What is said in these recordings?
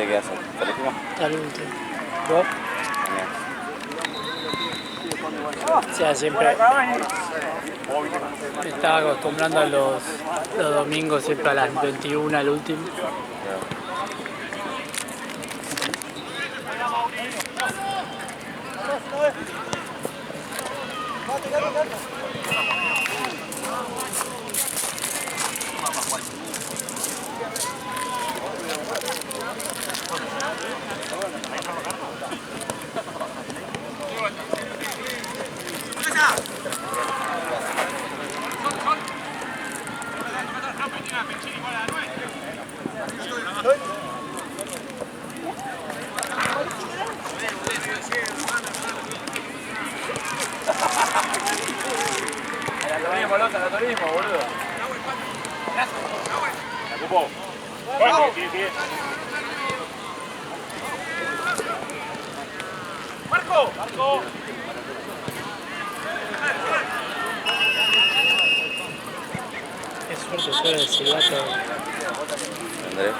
te quedas al último? Al último. ¿Vos? O sea, siempre me estaba acostumbrando a los domingos siempre a las 21 al último. El turismo, boludo. La ocupó. Bien. ¡Marco! Qué suerte suena el silbato. Andrés.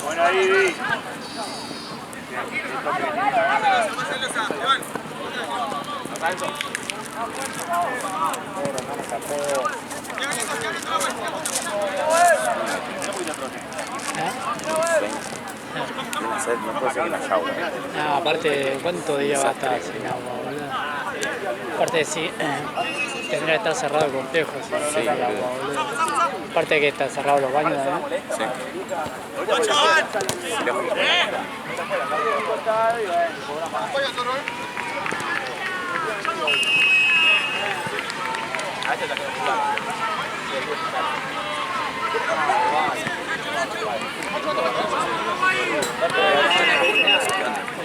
Bueno, ahí. No puede ser una jaula. No, aparte, ¿cuántos días va a estar sin agua, boludo? Aparte, sí, tendría que estar cerrado el complejo, si no hay agua, boludo. Aparte que están cerrados los baños, ¿no? Sí.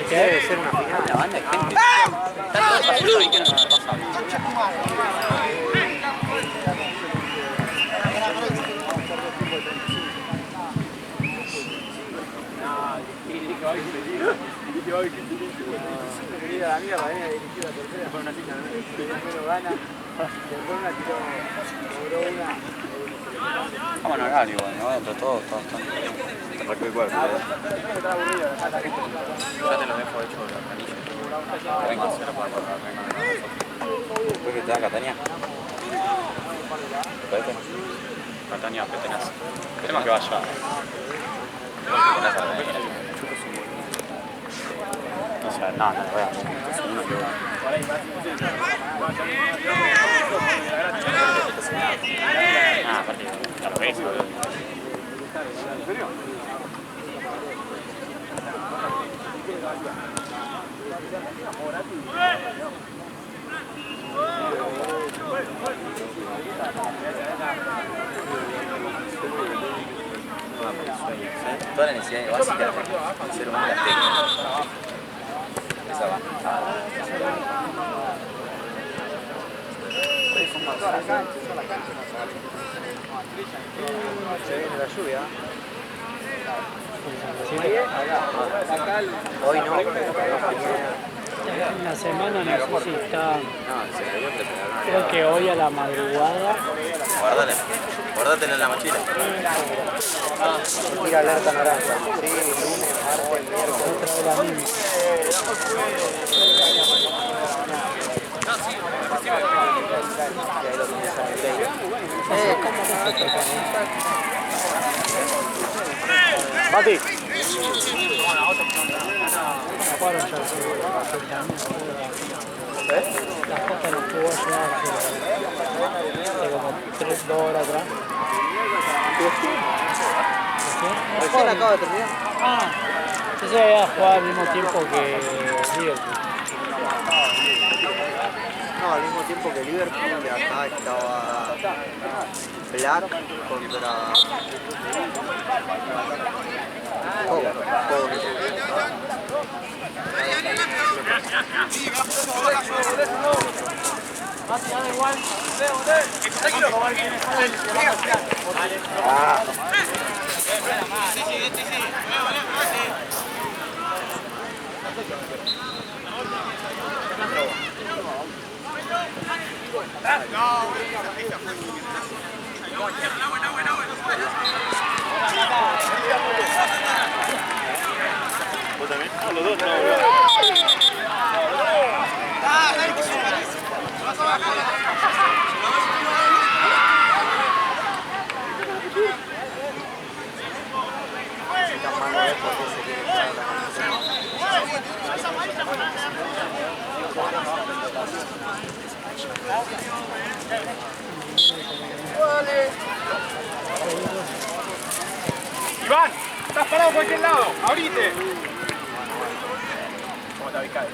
¿Qué? Debe ser una final. La banda de gente. La mierda, dirigió la tercera, fue una chica, primero gana, después una tiró, cobró una. Vamos a ganar igual, ¿no? Entre todos están re igual. Está aburrido, Ya te lo dejo hecho la canilla. Venga, se la puedo acordar. ¿Después que te da Catania? ¿Parece? Catania, Petenas. Queremos que vaya. O sea, no, voy a hacer. Aparte, la revés, boludo. ¿En serio? Toda la necesidad básica del ser humano es técnica. Esa va. Se viene la lluvia. Hoy no. En la semana no sé si está. Creo que hoy a la madrugada. Guárdatela en la mochila. Mira alerta naranja. Sí, lunes, martes, miércoles. Otra vez la misma. Mati. Taparon ya el la Jota no jugó ya hace como 2 horas atrás. Recién acaba de terminar. Ah, yo se había jugado al mismo tiempo que Liverpool. No, al mismo tiempo que Liverpool, y acá estaba Black contra ¿Vos también? Los dos, no. Iván, estás parado a cualquier lado, abrite. ¿Cómo está Vizcay?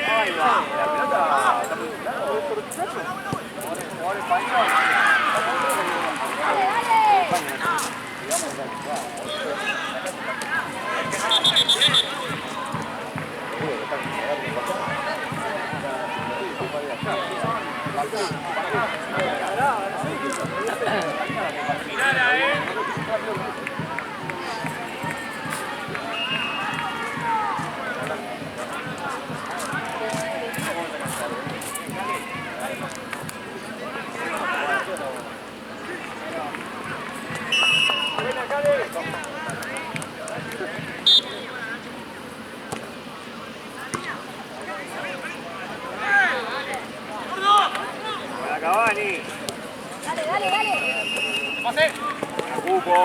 Ahí va, la pelota está muy jugador español. Cavani. Dale, dale, dale. ¡Pase! ¡Cupo!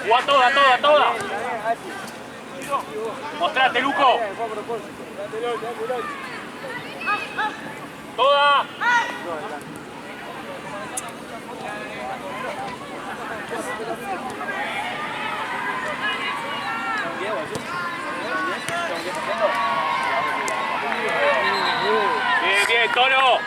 ¡Jugá toda, toda, toda! ¡Mostrate, Luco! ¡Toda! Bien, bien, Toro.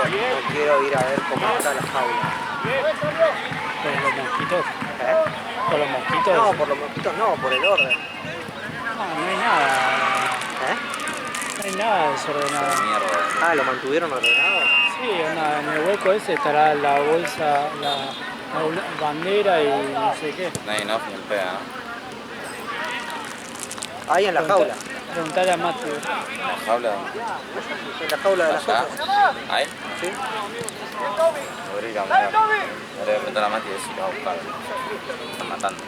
No quiero ir a ver cómo está la jaula. ¿Por los mosquitos? ¿Por los mosquitos? No, por los mosquitos no, por el orden. No, no hay nada. No hay nada desordenado. Ah, ¿lo mantuvieron ordenado? Sí, en el hueco ese estará la bolsa, Una bandera y no sé qué. Nadie no, ni el pega, ¿no? Ahí en la jaula. Preguntale a Mati. La jaula. En la jaula de la ¿Allá? jaula. ¿Ahí? Sí. Podría ir a mirar. Le voy a preguntar a Mati si lo va a buscar. Están matando.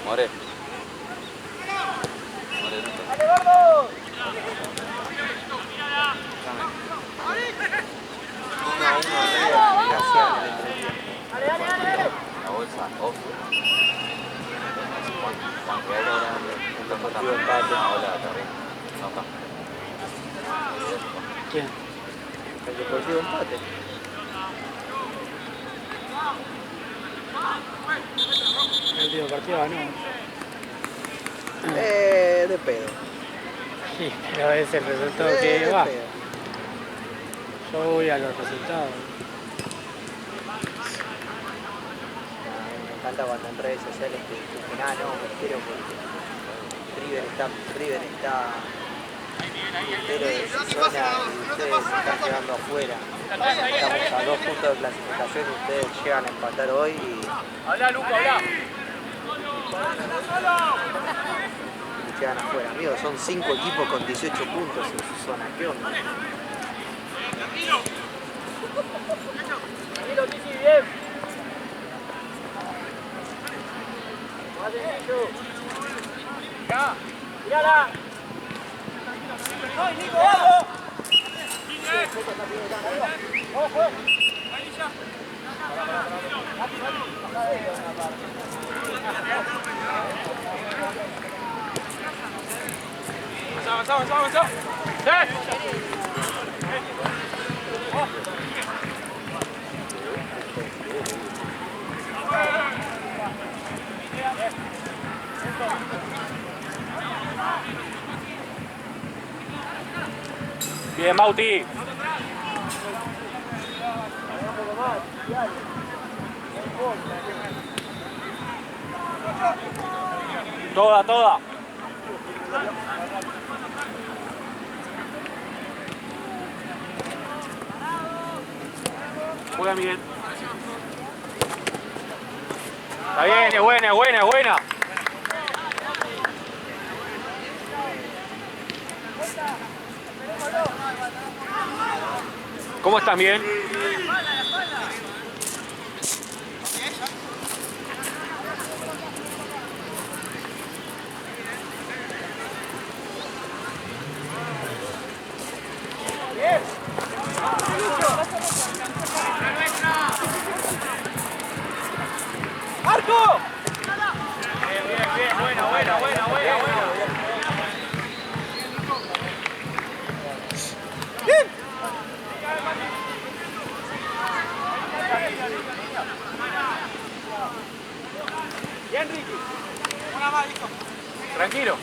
More. ¡Dale, gordo! La bolsa, off. Juan, que ahora están matando. Hola, terrible. No está. ¿Quién? El Deportivo empate. El último partido ganó. De pedo. Sí, pero es el resultado De que va. pedo. Yo voy a los resultados. Me encanta cuando en redes sociales te dicen, no, me quiero porque River está entero de su zona y ustedes se están quedando afuera. Estamos a 2 puntos de clasificación y ustedes llegan a empatar hoy y Habla, Luca, habla. quedan afuera. Amigos, son 5 equipos con 18 puntos en su zona. ¿Qué onda? Tranquilo, Titi, bien. Más sencillo. Ya, mirala. ¡Ay, Nico, vamos! ¡Ojo! Avanza. Bien, Mauti. Toda. Juega Miguel. Está bien, es buena. ¿Cómo estás, Miguel? ¡Marco! Bien, buena. ¡Bien! Bien, Ricky. Una más, hijo. Tranquilo.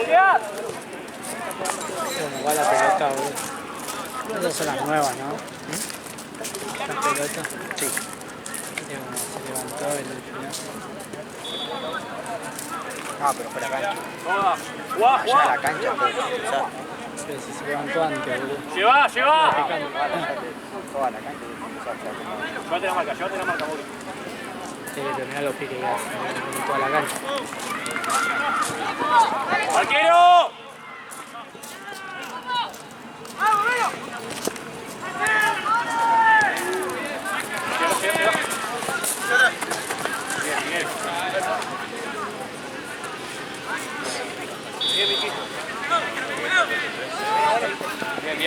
¡Queda! Bueno, va la pelota, boludo. Esas son las nuevas, ¿no? La pelota. Sí. Se levantó en el final. Ah, pero fue la cancha. Toda. Allá la cancha fue cruzada. Pero si se levantó antes, boludo. ¡Lleva! Toda la cancha fue cruzada. Llévate la marca, Mauri. Tiene que terminar los piques ya, en toda la cancha. ¡Arquero! Bien, Miki.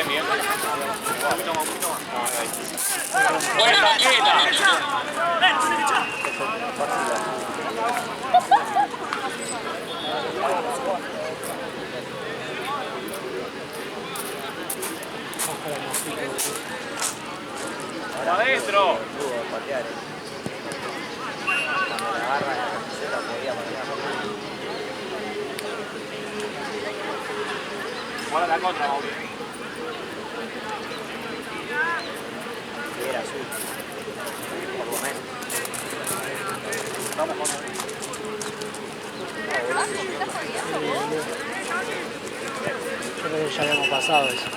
Bien. Un poquito más. Buena, quieta. ¡Para adentro! Pudo patear. Cuando la agarra en la camiseta podía patear. Juega la contra, Mauri. Que era azul. Por lo menos. Vamos con Yo creo que ya habíamos pasado eso.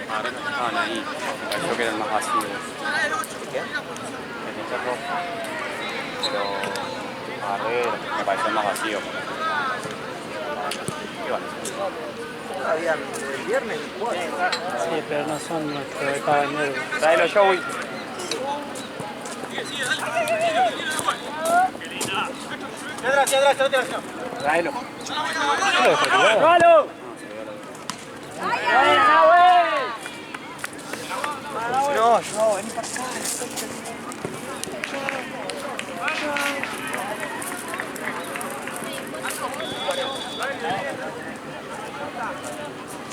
Ahora no estaban ahí, me pareció que eran más vacíos. ¿Qué? El hincha rojo. Pero me pareció más vacío. ¿Qué van a hacer? Habían el viernes 4. Sí, pero no son nuestros caballeros. Tráelo, Joey. Tráelo. ¡Galo! No, yo, vení para acá.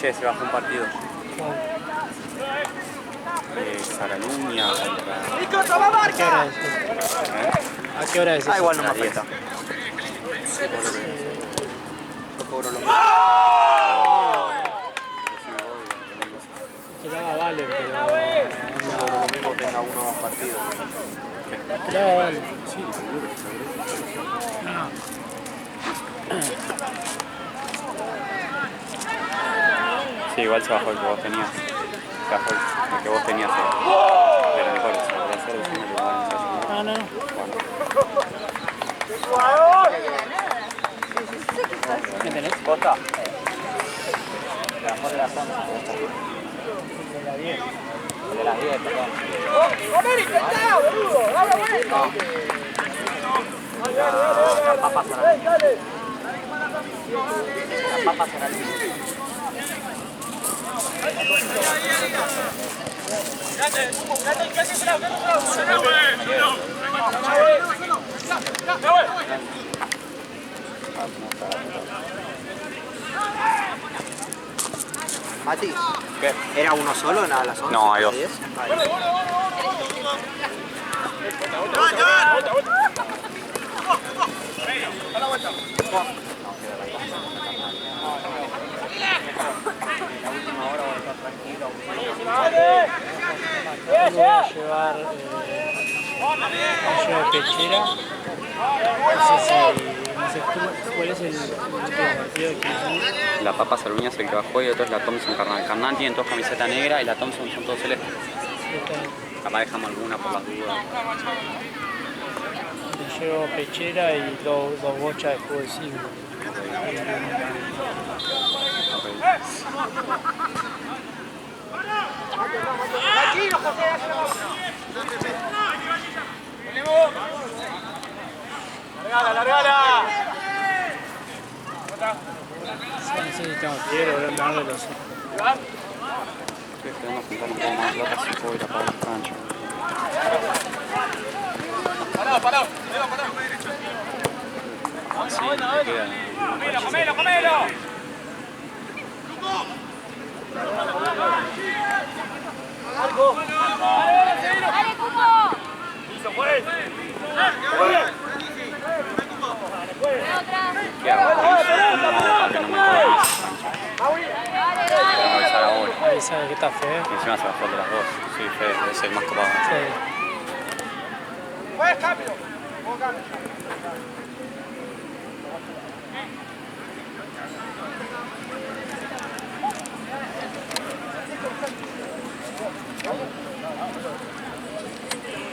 Che, se bajó un partido. Saraluña contra... ¿A qué hora es eso? ¿Eh? ¿A qué hora es eso? Ah, igual no me La afecta. Yo cobro lo mismo. Quedaba vale, pero... Yo lo mismo tenga uno más partidos. Quedaba vale. Sí, seguro. Sí, igual se bajó el que vos tenías. Se bajó el que vos tenías. Pero mejor, se podría hacer el final igual. No. ¿Qué tenés? Costa. De las 11. De las 10. De las 10, perdón. Las papas son al mismo. Las papas son al mismo. Mati, ¿Qué? ¿era uno solo a las 11? No, hay dos. 10? Voy a llevar pechera. No sé cuál es el partido que hicimos. La Papa Saluña es el que bajó y otro es la Thompson Carnal. Carnal tiene dos camisetas negras y la Thompson son todos celestes. Capaz dejamos alguna por las dudas. Le llevo pechera y dos bochas de jugo de 5. ¡Tranquilo, José! ¡Largala! No sé si tengo quiero darle los... Estoy esperando a juntar un poco más de plata si puedo ir a pagar la cancha. Pará. Sí, me queda... ¡Comelo! ¡Dale, Cuco! ¿Qué hago? No, para que no me cobre más cancha. Tengo que avisar ahora. esa de Getafe, ¿eh? Y encima se bajó de las dos. Sí, Fede es el más copado. Sí.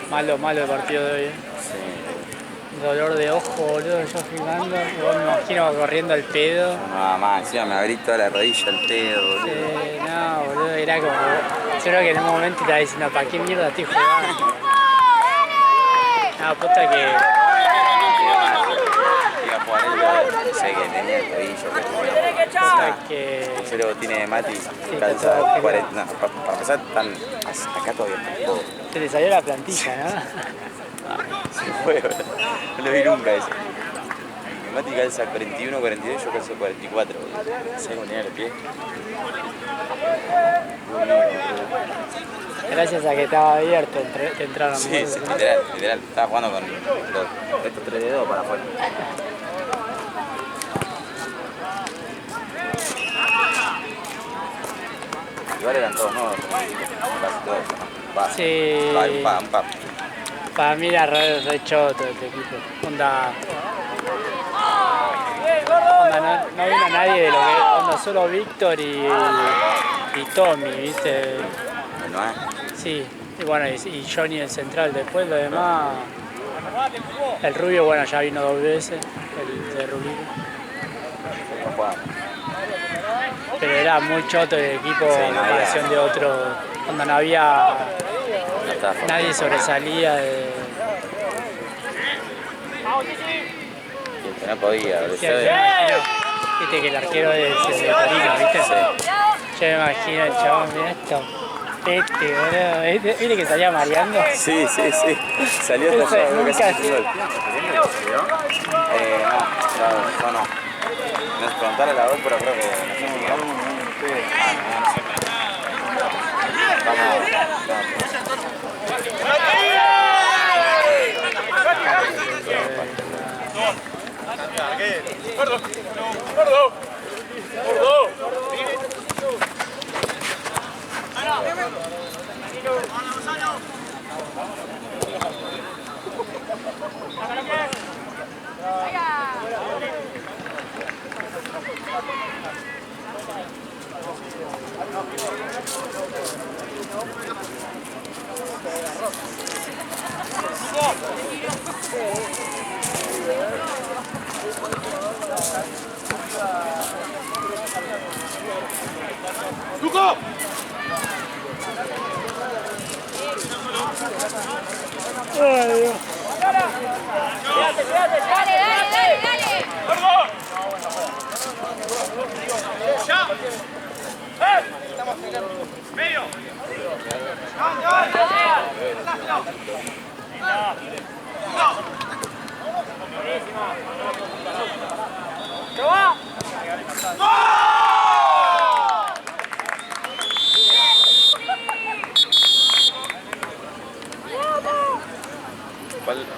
Malo el partido de hoy, ¿eh? Sí. Dolor de ojo, boludo, yo filmando. Vos me imagino corriendo al pedo. Nada más, encima me abrí toda la rodilla, el pedo, boludo. No, boludo, era como. Yo creo que en un momento estaba diciendo, ¿para qué mierda estoy jugando? No, puta que. Iba a jugar él, sé que tenía el tobillo, Puta que. el cero tiene de Mati, está calza todo 40. No, para empezar, están acá todavía está todo. Se le salió la plantilla, ¿no? Se fue, boludo. No lo vi nunca eso. Mati calza 41, 42, yo calzo 44, boludo. ¿Sabes cómo tenía los pies? Gracias a que estaba abierto, te entraron. Sí, sí, literal. Estaba jugando con estos 3 dedos para afuera. Igual eran todos nuevos, casi todos. Va, Sí. va, un par. Para mí era re choto este equipo. Onda no vino nadie de lo que onda, solo Víctor y Tommy, ¿viste? ¿No es? Sí, y bueno, y Johnny el central. Después lo demás, el rubio, bueno, ya vino 2 veces, el de Rubino. No jugaba. Pero era muy choto el equipo Sí, en no había- comparación de otro, donde no había, No estaba nadie sobresalía de... Y el que no podía, boludo. Sí, yo me imagino, viste que el arquero es el de Torino, ¿viste? Yo me imagino el chabón, mira esto, boludo, ¿viste que salía mareando? Sí. Salió Eso hasta allá, nunca casi sí. hizo gol. No, no. No es preguntarle a la voz, pero creo que no sé si queda. No sé.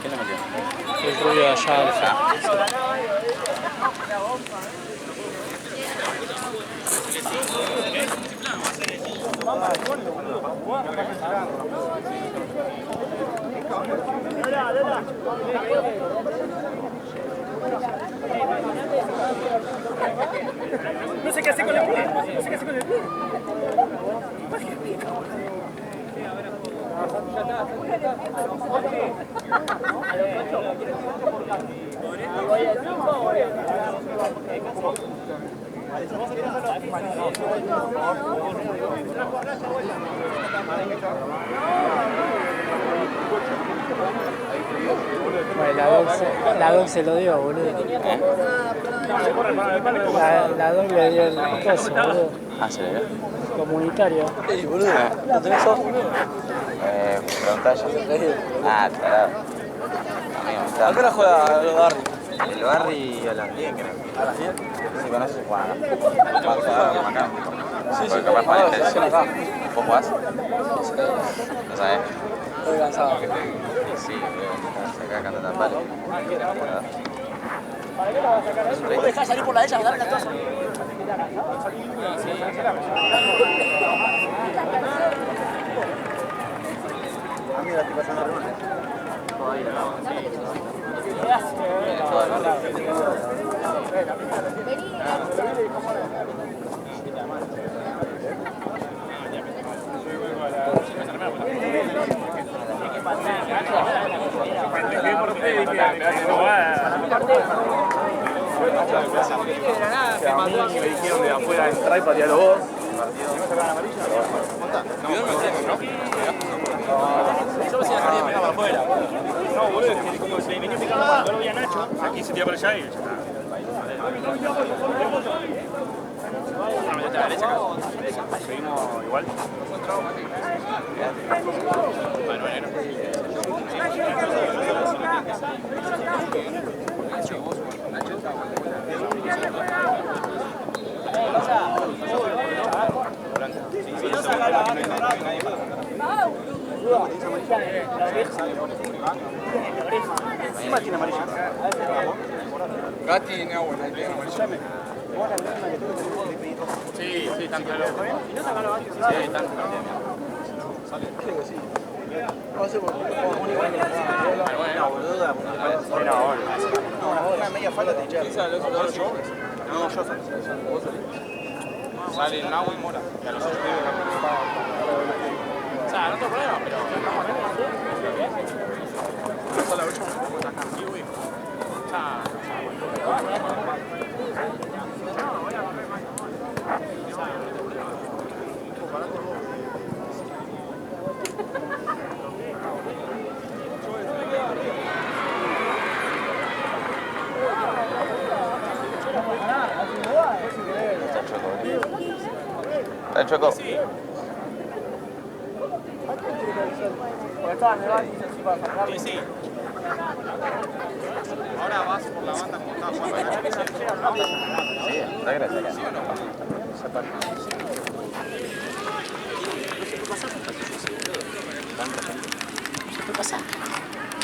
¿Quién lo metió? El rubio de allá, No sé qué hacer con el pie. Bueno, la Doc se lo dio, boludo. La Doc le dio el coso, boludo. Ah, ¿se le dio? Comunitario. Ey, boludo, ¿lo tenés vos? Preguntá ya. Ah, tarado. Amigo, está. ¿A qué hora juega el Barry? El Barry a las 10, creo. ¿A las 10? Sí, con eso se juega, ¿no? Vamos a jugar acá. Sí, Porque capaz para el sí, acá. ¿Vos jugás? ¿No sabés? Estoy cansado. Sí, acá canta tan palo. ¿Vos dejás salir por la de ellas, darle la cosa? Amigo, estoy pasando reuniones. A mí me dijeron de afuera entrar y patearlo vos. No, boludo, es que como se venía picando mal, yo lo vi a Nacho, aquí se tira para allá y ya está. ¿A la derecha? Seguimos igual. Bueno, encima tiene amarillo. Gatti tiene agua, ahí tiene amarilla. Sí, sí, tanto. Sí, tanto. Una media falta te echaron. No, yo salí. Sale en agua y mora. Y a los otros o sea, no tengo problema, pero... Solo 8 minutos. ¿Está choco? Sí. Sí, sí. Ahora vas por la banda como estaba jugando. Sí, está gracia acá.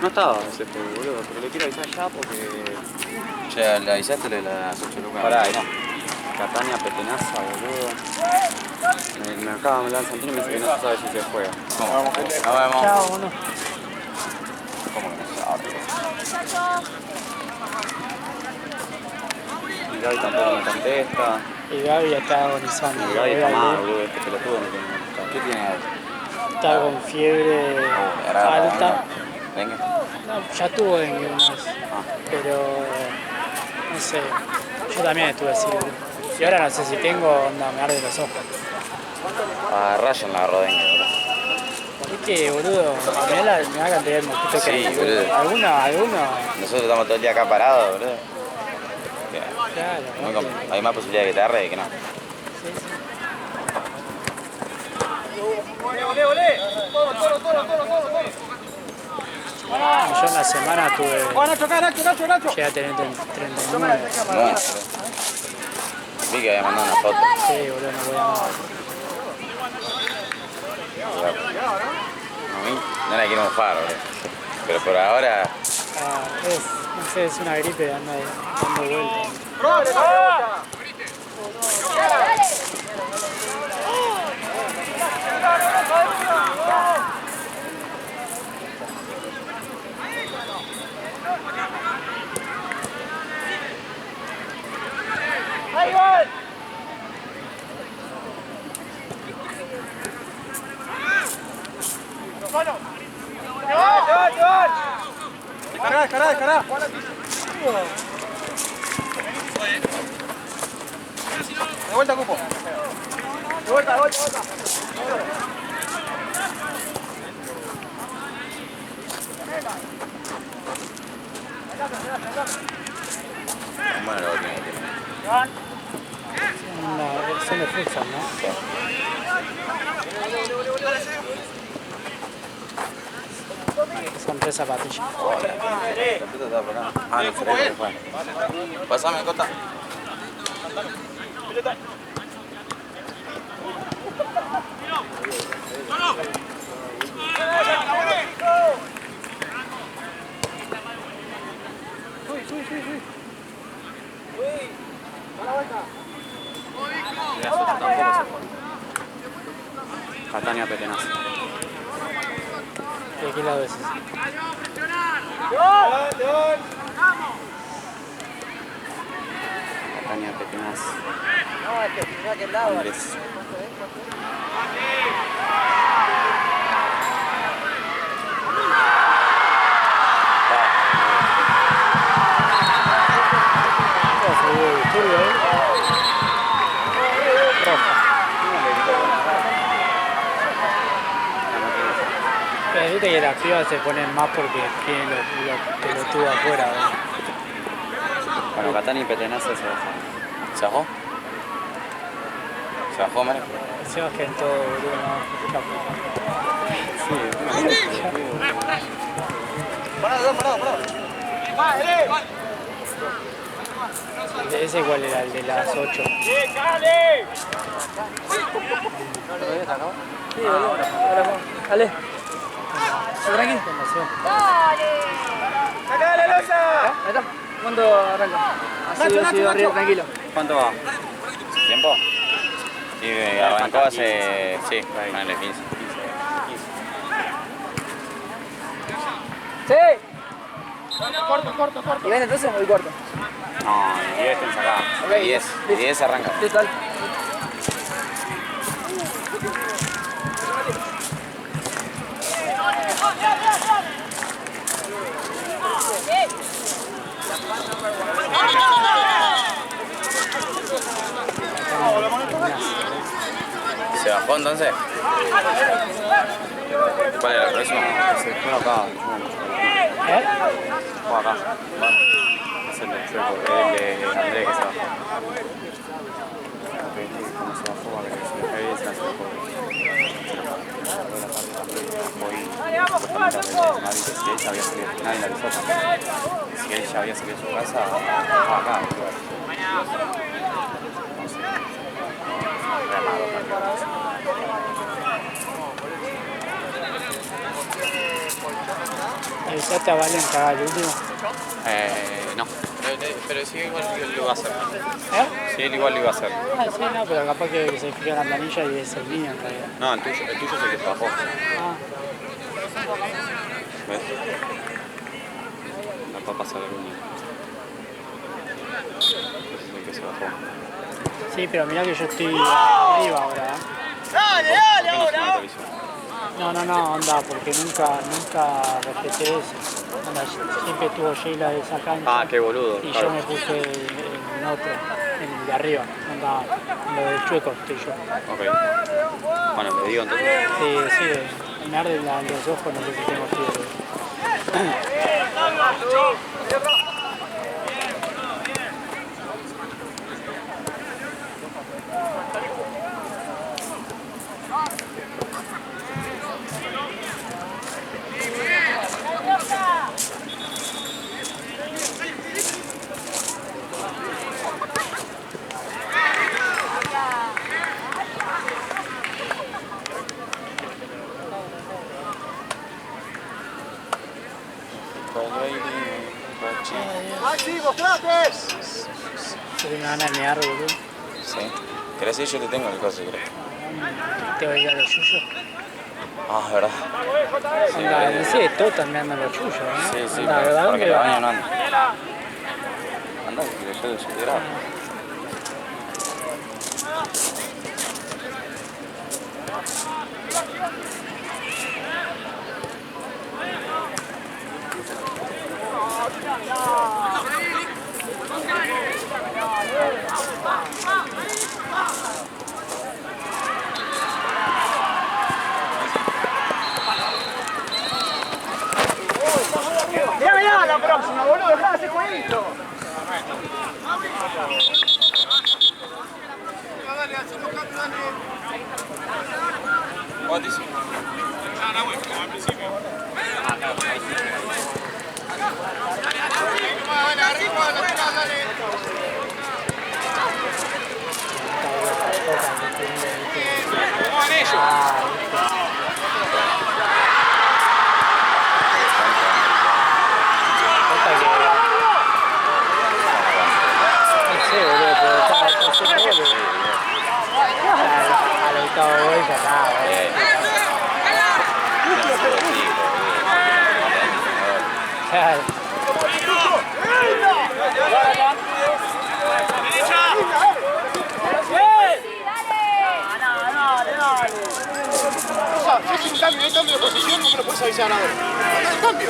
No estaba ese juego, boludo, pero le quiero avisar ya porque... Che, ¿le avisaste lo de las 8 lucas? Pará, no. Catania petenaza, boludo. Me acaba de hablar Santino y me dice que no se sabe si se juega. ¿Cómo? Nos vemos. Chao, uno. ¿Cómo que no se sabe? Y Gaby tampoco me contesta. Y Gaby está agonizando. Y Gaby está mal, boludo, este pelotudo me contesta. ¿Qué tiene ahí? Está con fiebre alta. Venga. No, ya tuvo dengue una vez. Pero no sé. Yo también estuve así, boludo. Y ahora no sé si tengo, onda, me arde los ojos. A Ryan la agarró dengue, boludo. Es que, boludo, mirá la cantidad de mosquitos que Sí, hay. boludo. Algunos. Nosotros estamos todo el día acá parados, boludo. Claro, Hay más posibilidad de que te arre que no. yo en la semana tuve. Llegué a tener 39. Bueno, vi que había mandado una foto. Sí, boludo, no podía más. A mí no la quiero mofar, boludo. Pero por ahora, No sé, es una gripe, anda dando vueltas. Descará. De vuelta, Cupo. De vuelta. bueno, lo tiene que tener. Una versión de futsal, ¿no? Son 3 zapatillas. La puta está por acá. Ah, no, se fue. Pásame, Cota. Catania Petenaza. ¿De qué lado es ese? Catania Petenaza. No, es que mirá aquel lado. Andrés. Pero viste que las pibas se ponen más porque tienen los pelotudos afuera, ¿no? Bueno, Catania y Petenaza se bajaron. ¿Se bajó? ¿Se bajó, Mario? Se bajen todo, boludo, no. ¿Ese cuál era? El de las 8. Sí, boludo. Dale. Tranquilo. ¡Sacale, Loza! Ahí está. ¿Cuándo arranca? Así arriba, tranquilo. ¿Cuánto va? ¿Tiempo? Sí, arrancó hace... Sí, ponele 15. ¡Sí! Corto. ¿Y ven entonces o voy corto? No, 10 tenés acá. Ok, 10 arranca. ¿Qué tal? ¿Se bajó entonces? ¿Cuál era el próximo? Se fue acá. ¿Eh? Fue acá. Es el del Chueco, el de Andrés que se bajó. Como se bajó, va a ver, se dejó ahí, se bajó. Si él ya había salido, nadie le avisó también. Si él ya había salido de su casa, estaba acá. ¿Avisaste a Valen que haga el último? No, pero sí igual lo iba a hacer. ¿Eh? Sí, él igual lo iba a hacer. Ah, sí, no, pero capaz que se fija en la planilla y es el mío en realidad. No, el tuyo es el que se bajó. Ah, ¿Ves? No puede pasar el único. Es el que se bajó. sí, pero mirá que yo estoy arriba ahora, ¿eh? ¡Dale, ¿Por qué no se ahora! me avisó? No, onda, porque nunca respeté eso. Onda, siempre tuvo Sheila de esa cancha. Ah, qué boludo. Y claro. yo me puse en otro, en el de arriba, onda, en lo del Chueco estoy yo. Ok. Bueno, le digo entonces. Sí, me arden los ojos, no sé si tengo fiebre. ¡Maxi, mostrate! Yo tengo ganas de mear, boludo. ¿Sí? ¿Querés ir? Yo te tengo el coso, creo. Te voy a ir a lo suyo. Ah, ¿verdad? Sí, Onda, no sé, todos están meando lo suyo, ¿no? Sí, sí, Onda, pero ¿verdad? porque ¿Dónde el va? baño no anda. Anda, que yo soy grave. Mirá la próxima, boludo, dejá de hacer jueguito. ¿Cuánto hizo? Claro. Si es un cambio, hay cambio de posición, no me lo puedes avisar ahora. Haz el cambio.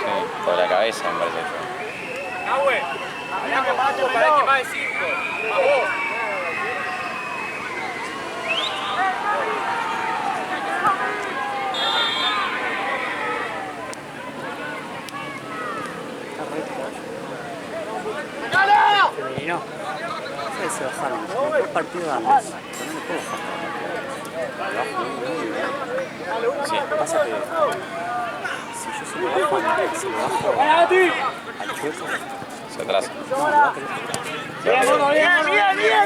Sí, por la cabeza me parece. Para que más de 5. Vamos. Y no. Se bajaron. El partido de Andes. Pero no me puedo bajar. Sí, pasa que si yo se lo bajo a Andes, se lo bajo al Chueco, Se atrasa. Bien,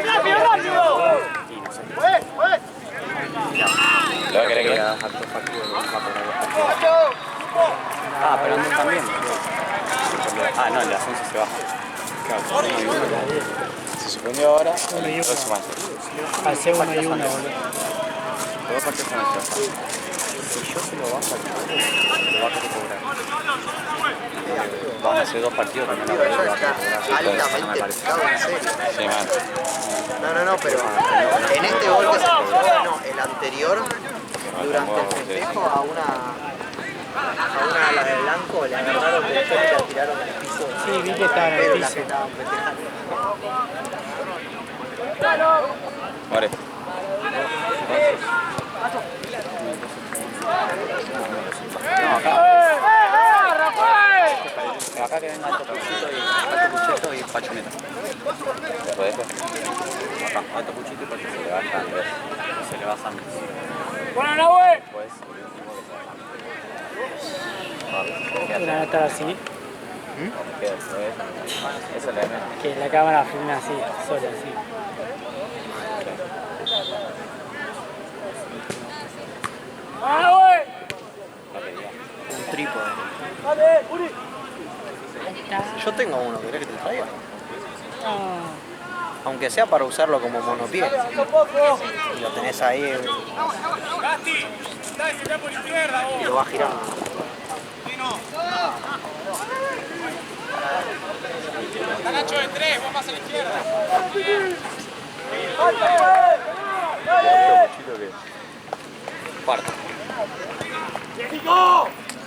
rápido. y no sé. ¿Lo va a querer que A acto factivo lo baja por ahí. Ah, pero Andes también. Ah, no, en las 11 se baja. Claro, se suspendió ahora, Uno y el uno. próximo año. Hace 1 y 1, boludo. Los dos partidos son estos. Si yo se lo bajo al Chueco, lo va a querer cobrar. Van a ser 2 partidos que no la Digo, voy a ya cobrar. está altamente picado, en serio. Sí, man. No, pero en este gol que se cobró, no, el anterior, durante el festejo, a una a la de blanco le agarraron del pelo y la tiraron al piso. Sí, vi que estaba en el Pero la piso. que estaban festejando. More. Acá que venga Topuchito y Pachoneta. ¿Lo dejo? Acá, a Topuchito y Pachoneta. Se le baja Andrés. Se le baja Andes. Bueno, no, güey. Después, el último que Una nota así, se queda después. Esa es la M. que la cámara filma así, sola así. ¡Ah, güey! Un trípode. ¡Dale, Uri! Yo tengo uno, ¿querés que te traiga? Ah, Aunque sea para usarlo como monopié. Y lo tenés ahí ¡Gasti! ¡Dale, que está por izquierda, vos! y lo vas girando. Está Nacho de 3, vos más a la izquierda. Topuchito que Cuarto.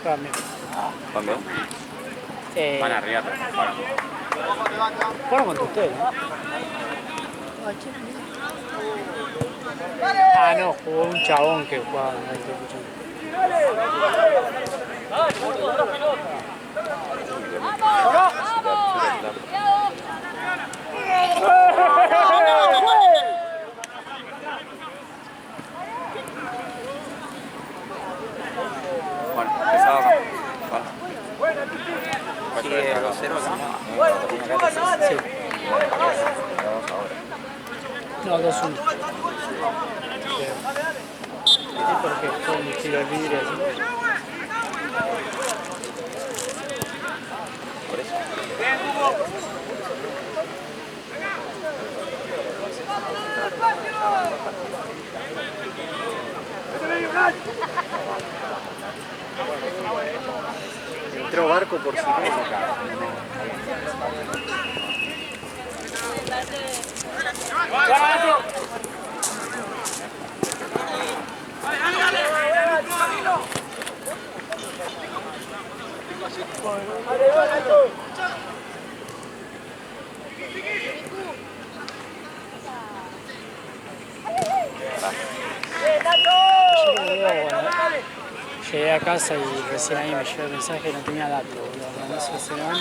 cambio. ¿Van bien? Van arriba, pero no paran. Fueron contra ustedes, ¿no? Ah, no, jugó un chabón que jugaba en el Topuchito. Bueno, empezaba acá. Sigue 2-0 acá. Sí. No, 2-1. Sí, porque fue un tiro libre así. Por eso. Entró Barco por si no. Llegué a casa y recién ahí me llegó el mensaje y no tenía datos, boludo. No sé si se van.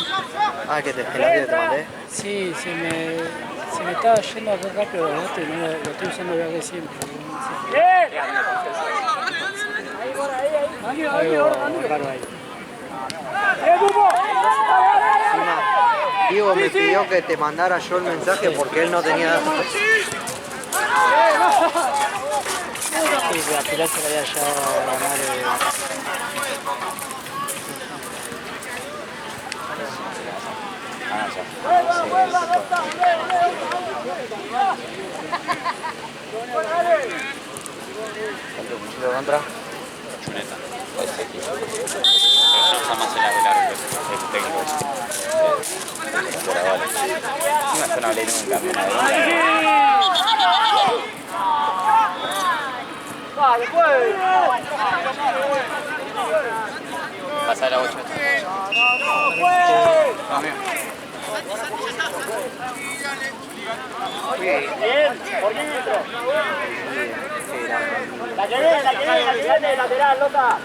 Ah, que te gelate te mandé. Sí, se me estaba yendo acá rápido los datos y no lo estoy usando igual que siempre. Algo raro ahí. Encima, Diego me pidió que te mandara yo el mensaje porque él no tenía datos. Sí, pero a Pilar se le había llevado la madre. Ah, ya. ¿Cuánto cuchillo contra? Chuleta. Puede ser que Pero no usa más el árbitro, el técnico. fuera vale. Encima yo no hablé nunca, mira. Pasa la 8. Bien, por dentro. La que viene, de lateral, Lota.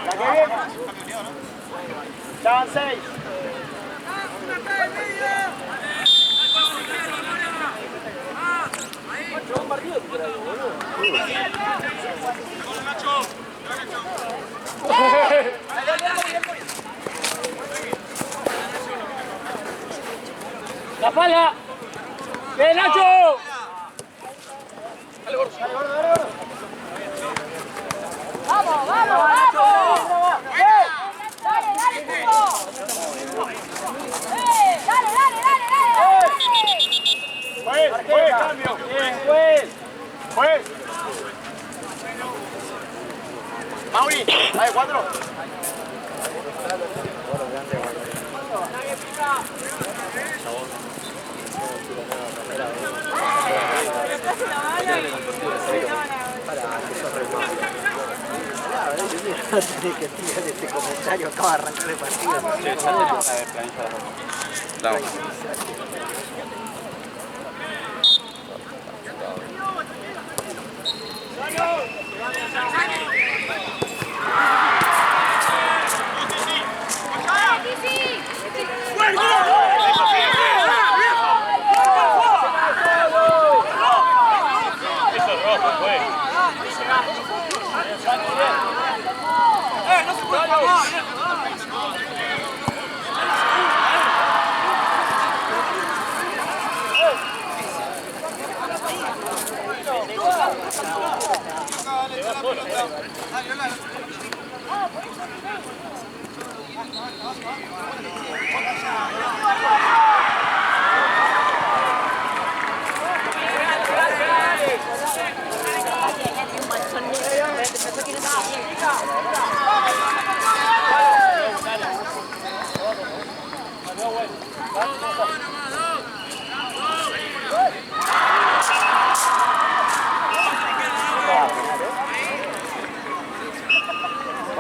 La que viene. Ya van 6. La pala. ¡Bien, Nacho! Vamos, vamos, vamos. Dale, dale, Cuco. Dale, dale, dale, dale. Juez, cambio. Bien, juez. Juez. Mauri, dale 4. Tenés que tirar este comentario, acaba de arrancar el partido. Vamos.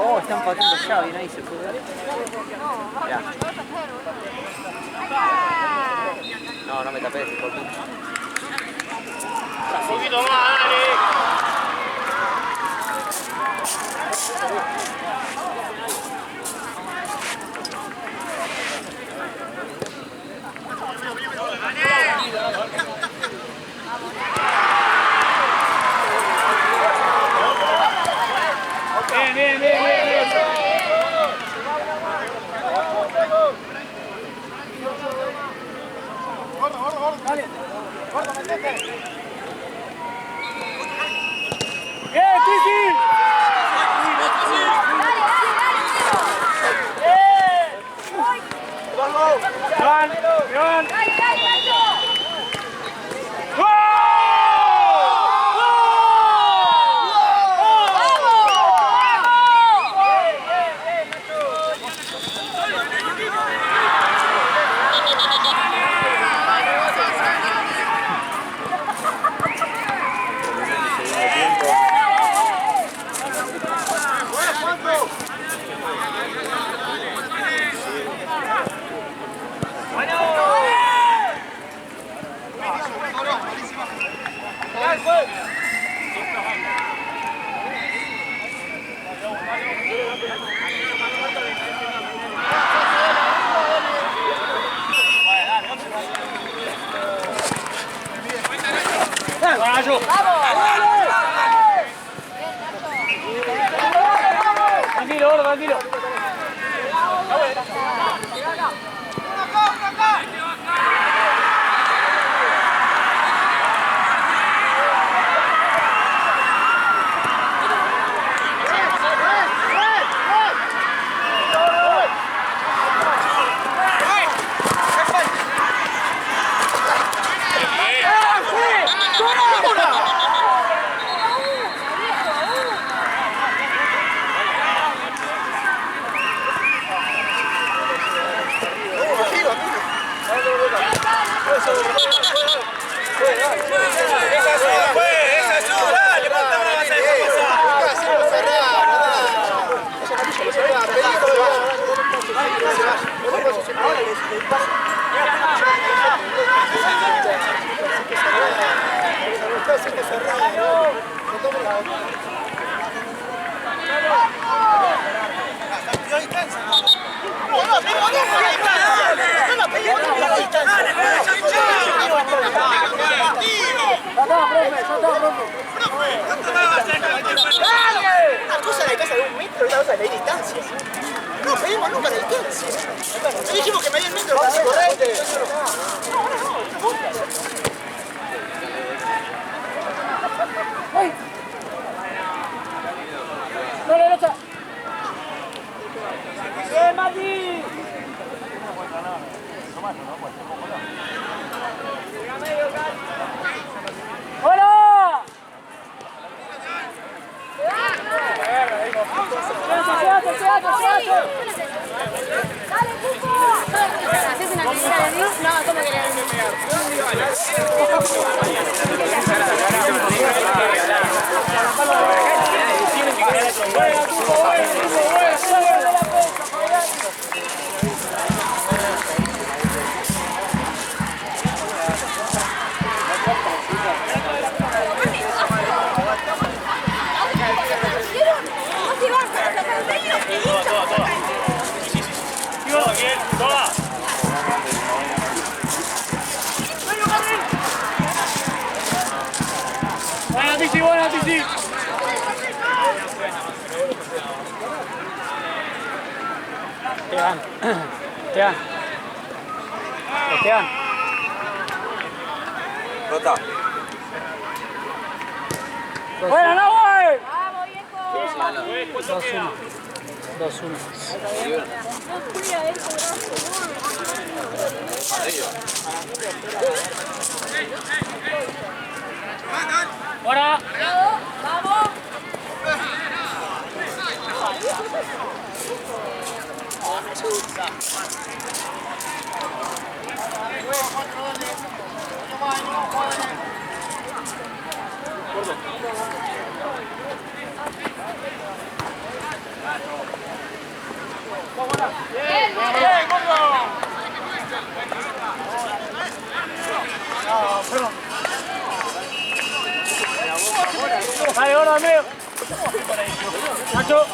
Oh, están pateando ya, bien ahí se puede ver. Ya. No, no me tapé ese poquito. Un poquito más, dale. Bien, bien, bien, bien, bien. Dale, gordo, metete. Bien, Cristi. Joan, Joan. Tranquilo, gordo, tranquilo. Una cosa de casa de 1 metro y otra cosa de la distancia. No pedimos nunca la distancia. Si dijimos que medía el metro, vamos a correr. ¡No, derecha! ¡Bien, Mati! ¡Hola! ¡Dale, Cuco! ¿Haces una piscina de Dios? No, ¿cómo que Buena, Titi. Esteban. Rota. Buena, no, güey. ¡Vamos, viejo! 2-1. Ahora. ¡Vamos! Dale, gordo, amigo. Nacho.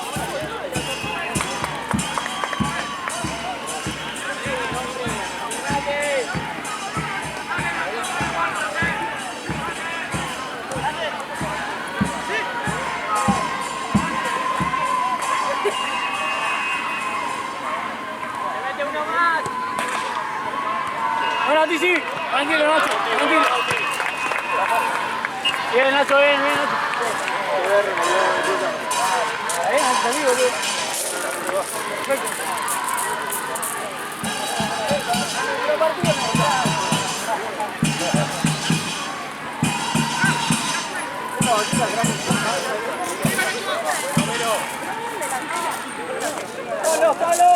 Bueno, Tizi, tranquilo, Nacho, tranquilo. Bien, Nacho, bien, Nacho. Salí, boludo. Perfecto. ¡Palo!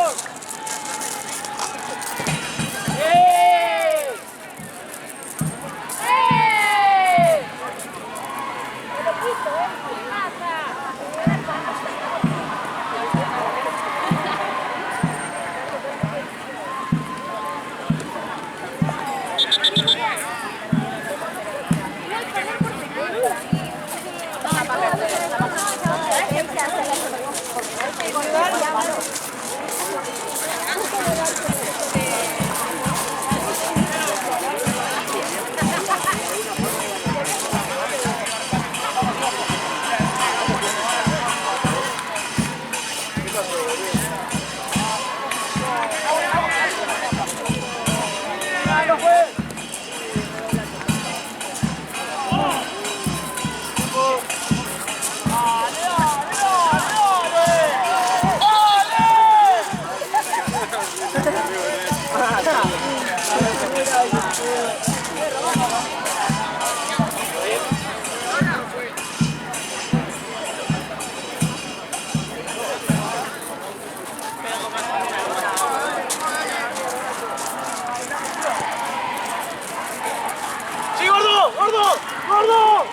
¡Gordo!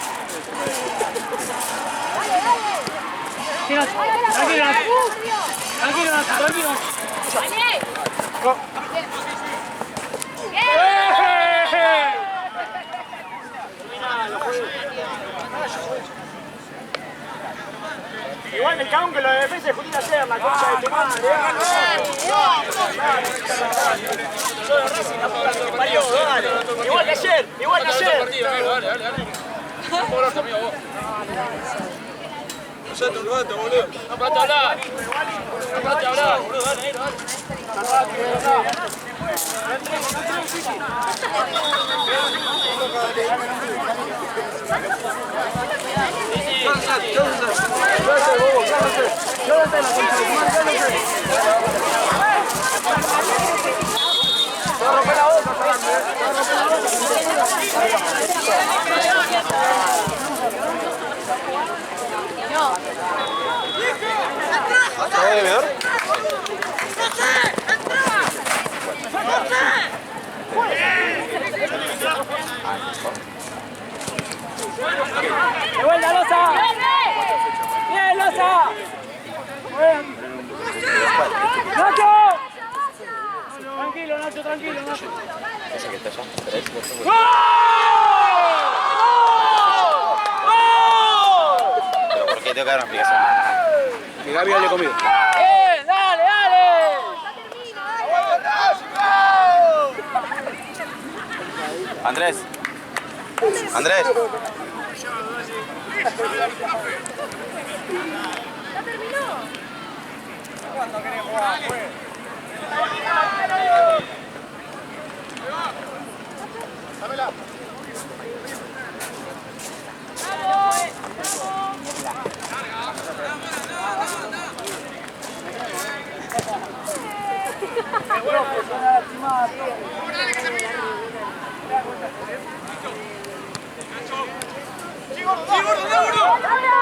Tranquilo. Igual me cago en que la defensa de Julián sea la concha de tu madre. Solo Racing, la puta que parió, dale. Igual que ayer, igual que ayer. Callate un rato, boludo. No parate a hablar. No parate a hablar, boludo, dale, dale. ¿Acaba de ver? ¡De vuelta, Loza! ¡Bien, Loza! ¡Nacho! Tranquilo, Nacho, tranquilo, Nacho. Esa que está allá. ¿Tres? ¡Gol! ¿Pero por qué tengo que dar una explicación? Que Gaby hable conmigo. ¡Dale, dale! Andrés. Andrés. ¿Ya terminó? ¿Cuándo querés jugar, pues? Dámela. ¡Sí, gordo!